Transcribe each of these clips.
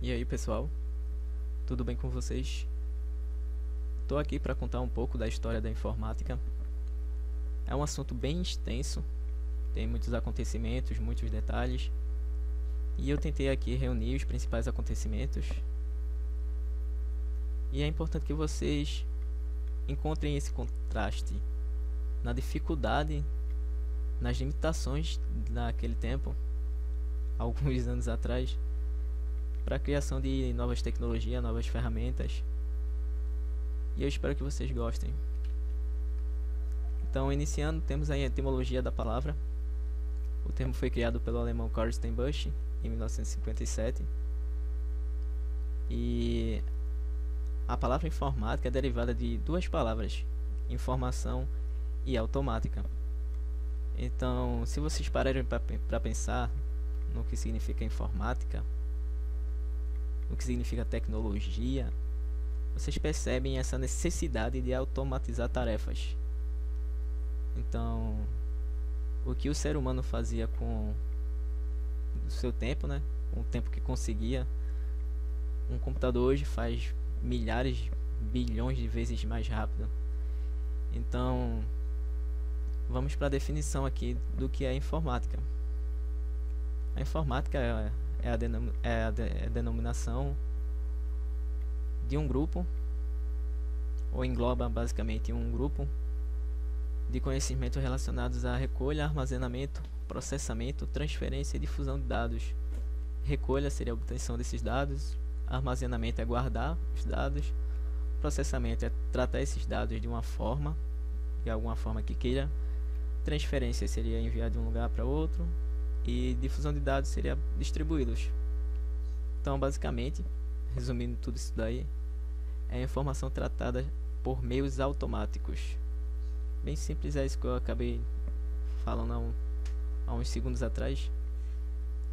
E aí, pessoal, tudo bem com vocês? Estou aqui para contar um pouco da história da informática. É um assunto bem extenso, tem muitos acontecimentos, muitos detalhes, e eu tentei aqui reunir os principais acontecimentos. E é importante que vocês encontrem esse contraste na dificuldade, nas limitações daquele tempo, alguns anos atrás, para a criação de novas tecnologias, novas ferramentas. E eu espero que vocês gostem. Então, iniciando, temos a etimologia da palavra. O termo foi criado pelo alemão Carl Steinbusch em 1957. E a palavra informática é derivada de duas palavras: informação e automática. Então, se vocês pararem para pensar no que significa informática, o que significa tecnologia, vocês percebem essa necessidade de automatizar tarefas. Então, o que o ser humano fazia com o seu tempo, né? Com o tempo que conseguia, um computador hoje faz milhares, bilhões de vezes mais rápido. Então, vamos para a definição aqui do que é informática. A informática é a denominação de um grupo, ou engloba basicamente um grupo de conhecimentos relacionados a recolha, armazenamento, processamento, transferência e difusão de dados. Recolha seria a obtenção desses dados, armazenamento é guardar os dados, processamento é tratar esses dados de alguma forma que queira, transferência seria enviar de um lugar para outro, e difusão de dados seria distribuí-los. Então, basicamente, resumindo tudo isso daí, é a informação tratada por meios automáticos. Bem simples, é isso que eu acabei falando há uns segundos atrás.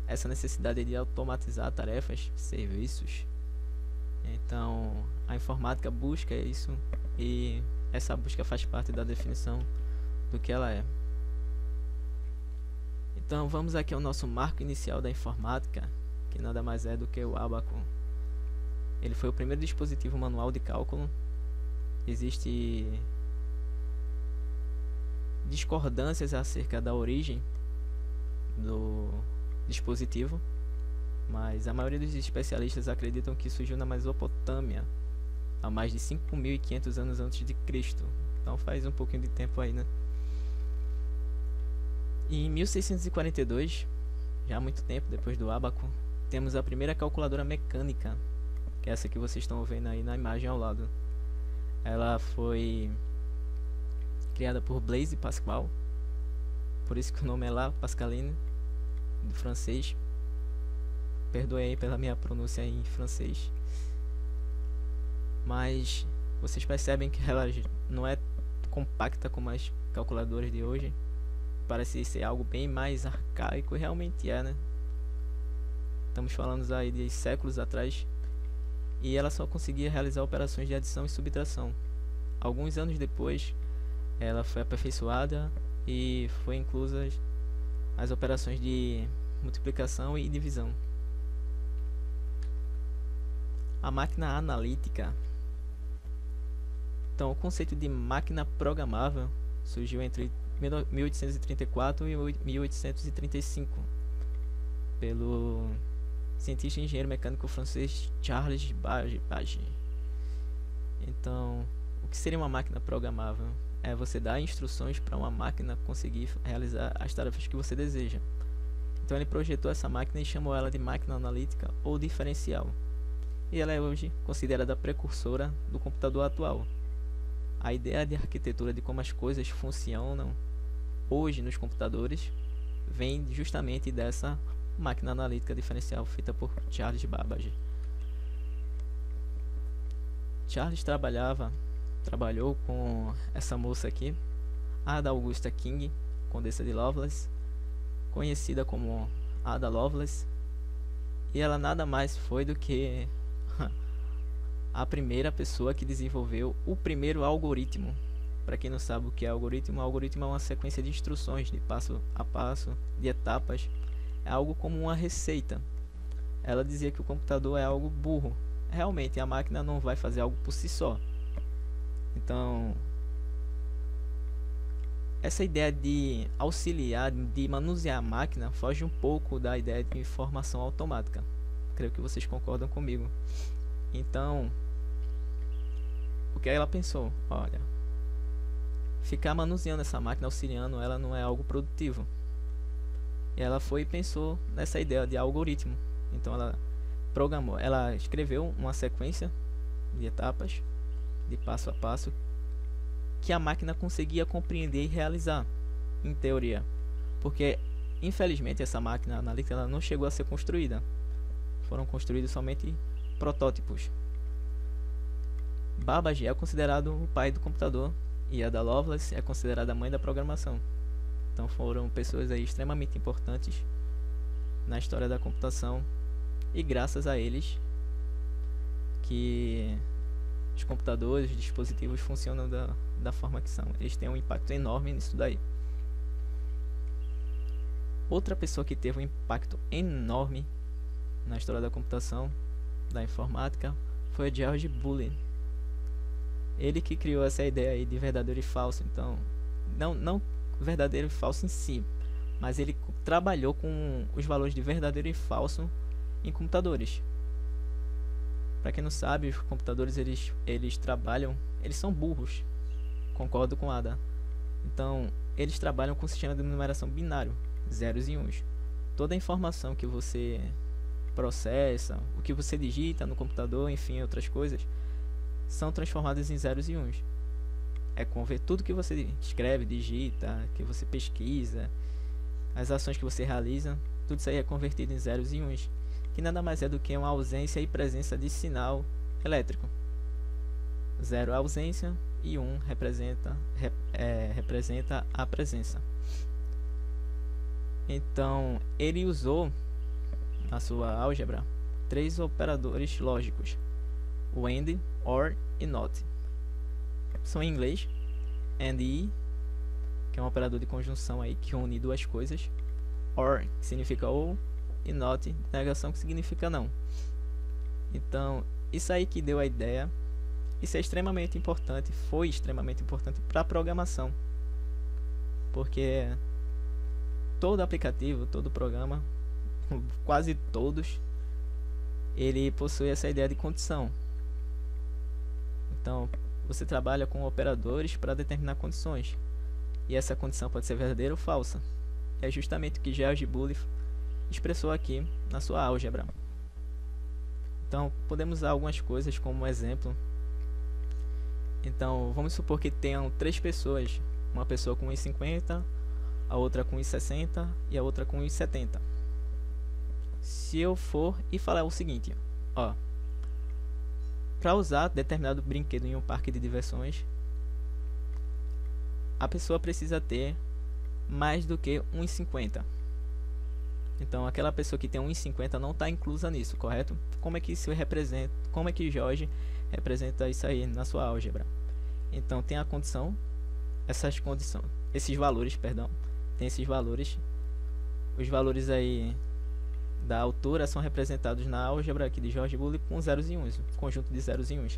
Essa necessidade de automatizar tarefas, serviços. Então, a informática busca isso, e essa busca faz parte da definição do que ela é. Então, vamos aqui ao nosso marco inicial da informática, que nada mais é do que o ábaco. Ele foi o primeiro dispositivo manual de cálculo. Existe discordâncias acerca da origem do dispositivo, mas a maioria dos especialistas acreditam que surgiu na Mesopotâmia há mais de 5.500 anos antes de Cristo. Então faz um pouquinho de tempo aí, né? E em 1642, já há muito tempo depois do ábaco, temos a primeira calculadora mecânica, que é essa que vocês estão vendo aí na imagem ao lado. Ela foi criada por Blaise Pascal, por isso que o nome é lá Pascaline, do francês. Perdoe aí pela minha pronúncia em francês. Mas vocês percebem que ela não é compacta como as calculadoras de hoje. Parece ser algo bem mais arcaico, e realmente é, né? Estamos falando aí de séculos atrás. E ela só conseguia realizar operações de adição e subtração. Alguns anos depois, ela foi aperfeiçoada e foi inclusas as operações de multiplicação e divisão. A máquina analítica. Então, o conceito de máquina programável surgiu entre 1834 e 1835 pelo cientista e engenheiro mecânico francês Charles Babbage. Então, o que seria uma máquina programável? É você dar instruções para uma máquina conseguir realizar as tarefas que você deseja. Então ele projetou essa máquina e chamou ela de máquina analítica ou diferencial. E ela é hoje considerada a precursora do computador atual. A ideia de arquitetura de como as coisas funcionam hoje nos computadores vem justamente dessa máquina analítica diferencial feita por Charles Babbage. Charles trabalhou com essa moça aqui, Ada Augusta King, Condessa de Lovelace, conhecida como Ada Lovelace, e ela nada mais foi do que a primeira pessoa que desenvolveu o primeiro algoritmo. Para quem não sabe o que é algoritmo é uma sequência de instruções, de passo a passo, de etapas. É algo como uma receita. ela dizia que o computador é algo burro. Realmente, a máquina não vai fazer algo por si só. Então, essa ideia de auxiliar, de manusear a máquina, foge um pouco da ideia de informação automática. Creio que vocês concordam comigo. Então, o que ela pensou? Olha, ficar manuseando essa máquina, auxiliando ela, não é algo produtivo. E ela foi e pensou nessa ideia de algoritmo. Então ela programou, ela escreveu uma sequência de etapas, de passo a passo, que a máquina conseguia compreender e realizar, em teoria. Porque, infelizmente, essa máquina analítica ela não chegou a ser construída. Foram construídos somente protótipos. Babbage é considerado o pai do computador e Ada Lovelace é considerada a mãe da programação. Então foram pessoas aí extremamente importantes na história da computação e graças a eles que os computadores, os dispositivos funcionam da forma que são. Eles têm um impacto enorme nisso daí. Outra pessoa que teve um impacto enorme na história da computação, da informática, foi o George Boole. Ele que criou essa ideia aí de verdadeiro e falso. Então, não verdadeiro e falso em si, mas ele trabalhou com os valores de verdadeiro e falso em computadores. Para quem não sabe, os computadores eles trabalham, eles são burros. Concordo com Ada. Então, eles trabalham com um sistema de numeração binário, zeros e uns. Toda a informação que você processa, o que você digita no computador, enfim, outras coisas, são transformadas em zeros e uns. É converter tudo que você escreve, digita, que você pesquisa, as ações que você realiza, tudo isso aí é convertido em zeros e uns, que nada mais é do que uma ausência e presença de sinal elétrico. Zero é a ausência e um representa a presença. Então, ele usou na sua álgebra 3 operadores lógicos: o AND, OR e NOT. São em inglês. AND e, que é um operador de conjunção aí que une duas coisas. OR, que significa ou, e NOT, negação, que significa não. Então, isso aí que deu a ideia. Isso é extremamente importante, foi extremamente importante para a programação. Porque todo aplicativo, todo programa, quase todos, ele possui essa ideia de condição. Então, você trabalha com operadores para determinar condições. E essa condição pode ser verdadeira ou falsa. É justamente o que George Boole expressou aqui na sua álgebra. Então, podemos usar algumas coisas como exemplo. Então, vamos supor que tenham 3 pessoas. Uma pessoa com 1,50, a outra com 1,60 e a outra com 1,70. Se eu for e falar o seguinte, ó, para usar determinado brinquedo em um parque de diversões, a pessoa precisa ter mais do que 1,50. Então, aquela pessoa que tem 1,50 não está inclusa nisso, correto? Como é que isso representa? Como é que Jorge representa isso aí na sua álgebra? Então, tem a condição, esses valores, perdão, tem esses valores. Os valores aí da altura são representados na álgebra aqui de George Boole com zeros e uns, conjunto de zeros e uns.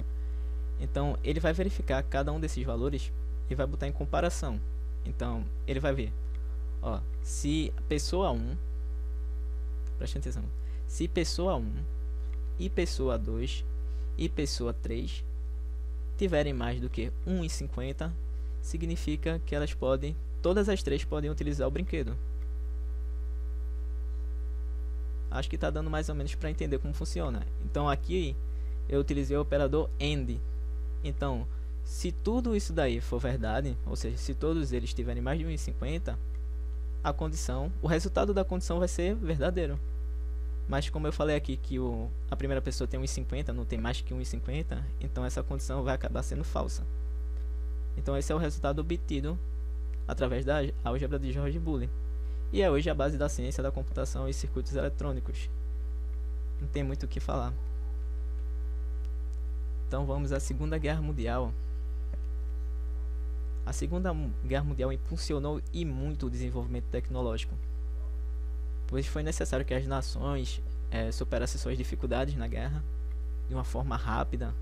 Então, ele vai verificar cada um desses valores e vai botar em comparação. Então, ele vai ver, ó, se pessoa 1, preste atenção, se pessoa 1 e pessoa 2 e pessoa 3 tiverem mais do que 1,50, significa que elas podem, todas as 3 podem utilizar o brinquedo. Acho que está dando mais ou menos para entender como funciona. Então aqui eu utilizei o operador AND. Então, se tudo isso daí for verdade, ou seja, se todos eles tiverem mais de 1,50, a condição, o resultado da condição vai ser verdadeiro. Mas como eu falei aqui que a primeira pessoa tem 1,50, não tem mais que 1,50, então essa condição vai acabar sendo falsa. Então esse é o resultado obtido através da álgebra de George Boole. E é hoje a base da ciência da computação e circuitos eletrônicos. Não tem muito o que falar. Então vamos à Segunda Guerra Mundial. A Segunda Guerra Mundial impulsionou e muito o desenvolvimento tecnológico, pois foi necessário que as nações superasse suas dificuldades na guerra de uma forma rápida.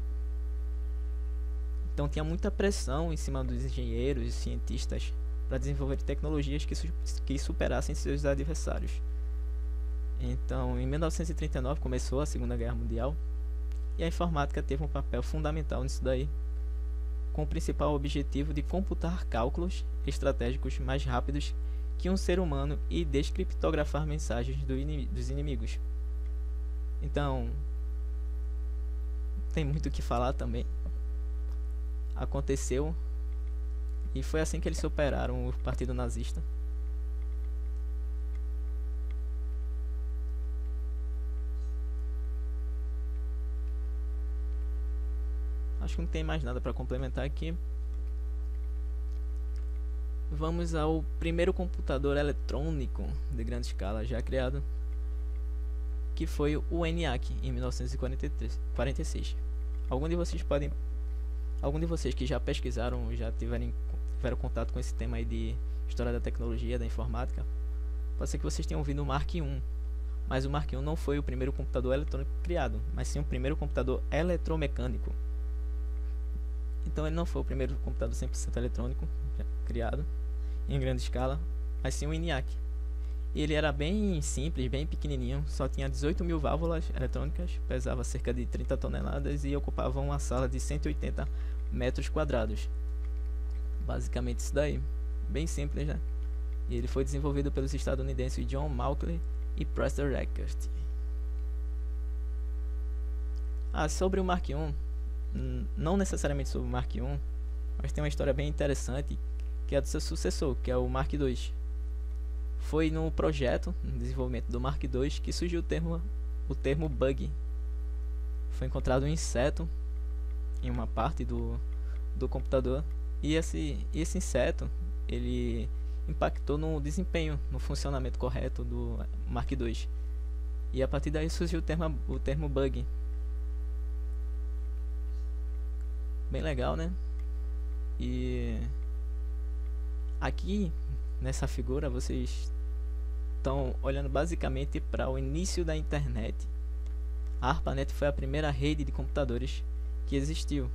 Então tinha muita pressão em cima dos engenheiros e cientistas para desenvolver tecnologias que superassem seus adversários. Então, em 1939 começou a Segunda Guerra Mundial e a informática teve um papel fundamental nisso daí, com o principal objetivo de computar cálculos estratégicos mais rápidos que um ser humano e descriptografar mensagens dos inimigos. Então, tem muito o que falar também. Aconteceu e foi assim que eles superaram o Partido Nazista. Acho que não tem mais nada para complementar aqui. Vamos ao primeiro computador eletrônico de grande escala já criado, que foi o ENIAC, em 1946. Alguns de vocês que já pesquisaram, já tiveram contato com esse tema aí de história da tecnologia, da informática, pode ser que vocês tenham ouvido o Mark I, mas o Mark I não foi o primeiro computador eletrônico criado, mas sim o primeiro computador eletromecânico. Então ele não foi o primeiro computador 100% eletrônico criado em grande escala, mas sim o ENIAC. E ele era bem simples, bem pequenininho, só tinha 18.000 válvulas eletrônicas, pesava cerca de 30 toneladas e ocupava uma sala de 180 metros quadrados. Basicamente isso daí, bem simples, né? E ele foi desenvolvido pelos estadunidenses John Mauchly e Preston Eckert. Sobre o Mark I, não necessariamente sobre o Mark I, mas tem uma história bem interessante, que é do seu sucessor, que é o Mark II. Foi no projeto, no desenvolvimento do Mark II, que surgiu o termo bug. Foi encontrado um inseto em uma parte do computador, e esse inseto ele impactou no desempenho, no funcionamento correto do Mark II. E a partir daí surgiu o termo bug. Bem legal, né? E aqui nessa figura vocês estão olhando basicamente para o início da internet. A ARPANET foi a primeira rede de computadores que existiu.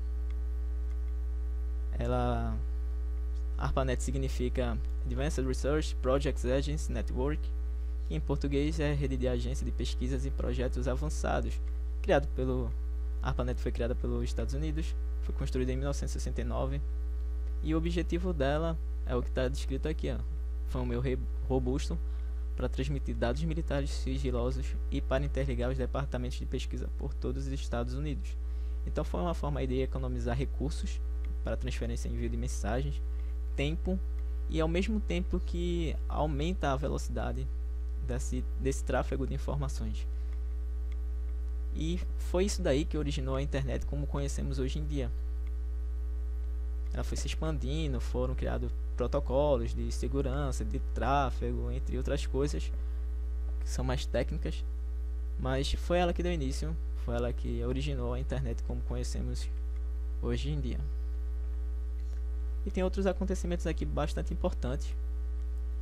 ARPANET significa Advanced Research Projects Agency Network, que em português é Rede de Agência de Pesquisas e Projetos Avançados. A ARPANET foi criada pelos Estados Unidos, foi construída em 1969 e o objetivo dela é o que está descrito aqui, ó. Foi um meio robusto para transmitir dados militares sigilosos e para interligar os departamentos de pesquisa por todos os Estados Unidos. Então foi uma forma de economizar recursos para transferência e envio de mensagens, tempo, e ao mesmo tempo que aumenta a velocidade desse tráfego de informações. E foi isso daí que originou a internet como conhecemos hoje em dia. Ela foi se expandindo, foram criados protocolos de segurança, de tráfego, entre outras coisas que são mais técnicas, mas foi ela que deu início, foi ela que originou a internet como conhecemos hoje em dia. E tem outros acontecimentos aqui bastante importantes.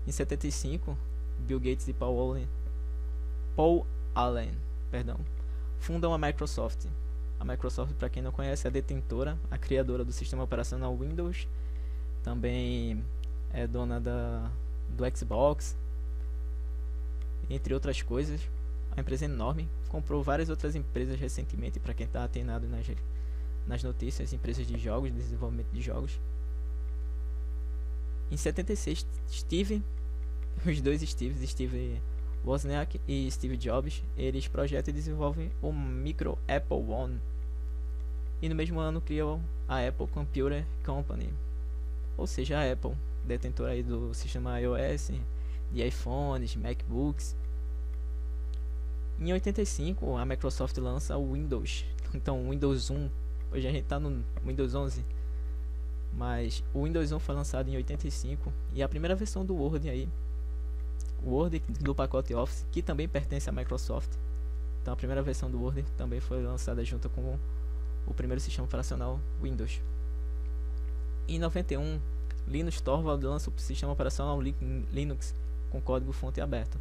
Em 75, Bill Gates e Paul Allen, fundam a Microsoft. A Microsoft, para quem não conhece, é a detentora, a criadora do sistema operacional Windows. Também é dona do Xbox, entre outras coisas. A empresa é enorme, comprou várias outras empresas recentemente, para quem está atenado nas notícias, empresas de jogos, de desenvolvimento de jogos. Em 76, os dois Steve Wozniak e Steve Jobs, eles projetam e desenvolvem o micro Apple I. E no mesmo ano criam a Apple Computer Company, ou seja, a Apple, detentora aí do sistema iOS, de iPhones, MacBooks. Em 85, a Microsoft lança o Windows, então o Windows 1, hoje a gente está no Windows 11, mas o Windows 1 foi lançado em 85, e a primeira versão do Word aí, o Word do pacote Office, que também pertence à Microsoft. Então a primeira versão do Word também foi lançada junto com o primeiro sistema operacional Windows. Em 91, Linus Torvalds lança o sistema operacional Linux com código fonte aberto.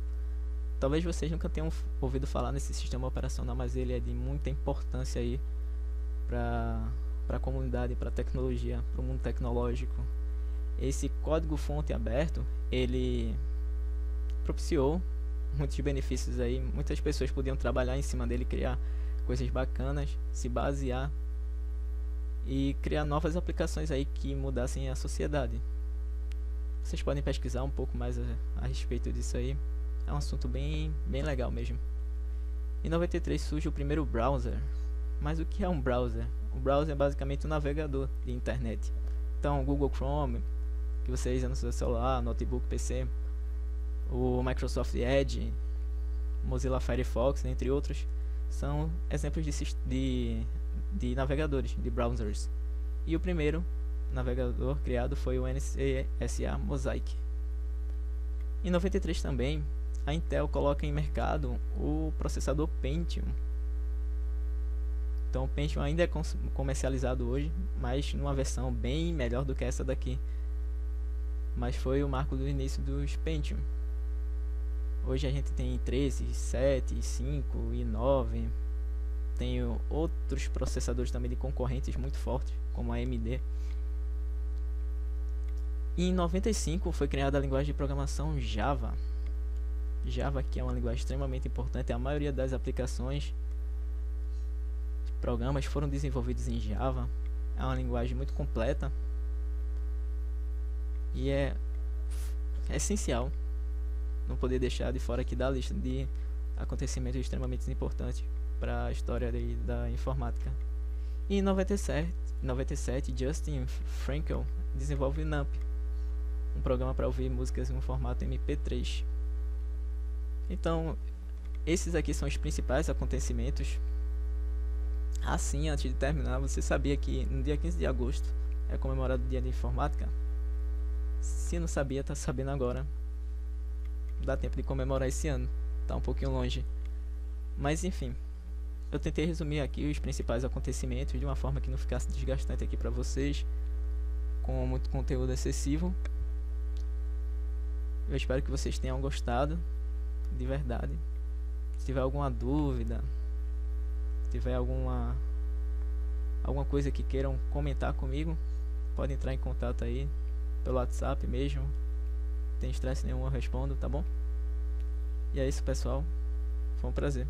Talvez vocês nunca tenham ouvido falar nesse sistema operacional, mas ele é de muita importância aí para a comunidade, para a tecnologia, para o mundo tecnológico. Esse código-fonte aberto, ele propiciou muitos benefícios aí. Muitas pessoas podiam trabalhar em cima dele, criar coisas bacanas, se basear e criar novas aplicações aí que mudassem a sociedade. Vocês podem pesquisar um pouco mais a respeito disso aí. É um assunto bem legal mesmo. Em 93 surge o primeiro browser. Mas o que é um browser? O browser é basicamente um navegador de internet. Então, o Google Chrome, que você usa no seu celular, notebook, PC, o Microsoft Edge, Mozilla Firefox, entre outros, são exemplos de navegadores, de browsers. E o primeiro navegador criado foi o NCSA Mosaic. Em 93 também, a Intel coloca em mercado o processador Pentium. Então o Pentium ainda é comercializado hoje, mas numa versão bem melhor do que essa daqui. Mas foi o marco do início dos Pentium. Hoje a gente tem 13, 7, 5 e 9. Tem outros processadores também de concorrentes muito fortes, como a AMD. E em 95 foi criada a linguagem de programação Java. Java, que é uma linguagem extremamente importante. A maioria das aplicações, programas foram desenvolvidos em Java. É uma linguagem muito completa e é essencial não poder deixar de fora aqui da lista de acontecimentos extremamente importantes para a história da informática. E em 97, Justin Frankel desenvolve NUMP, um programa para ouvir músicas no formato MP3. Então, esses aqui são os principais acontecimentos. Assim, antes de terminar, você sabia que no dia 15 de agosto é comemorado o Dia de Informática? Se não sabia, tá sabendo agora. Dá tempo de comemorar esse ano. Tá um pouquinho longe. Mas enfim, eu tentei resumir aqui os principais acontecimentos de uma forma que não ficasse desgastante aqui para vocês, com muito conteúdo excessivo. Eu espero que vocês tenham gostado, de verdade. Se tiver alguma dúvida, se tiver alguma coisa que queiram comentar comigo, pode entrar em contato aí pelo WhatsApp mesmo. Não tem estresse nenhum, eu respondo, tá bom? E é isso, pessoal. Foi um prazer.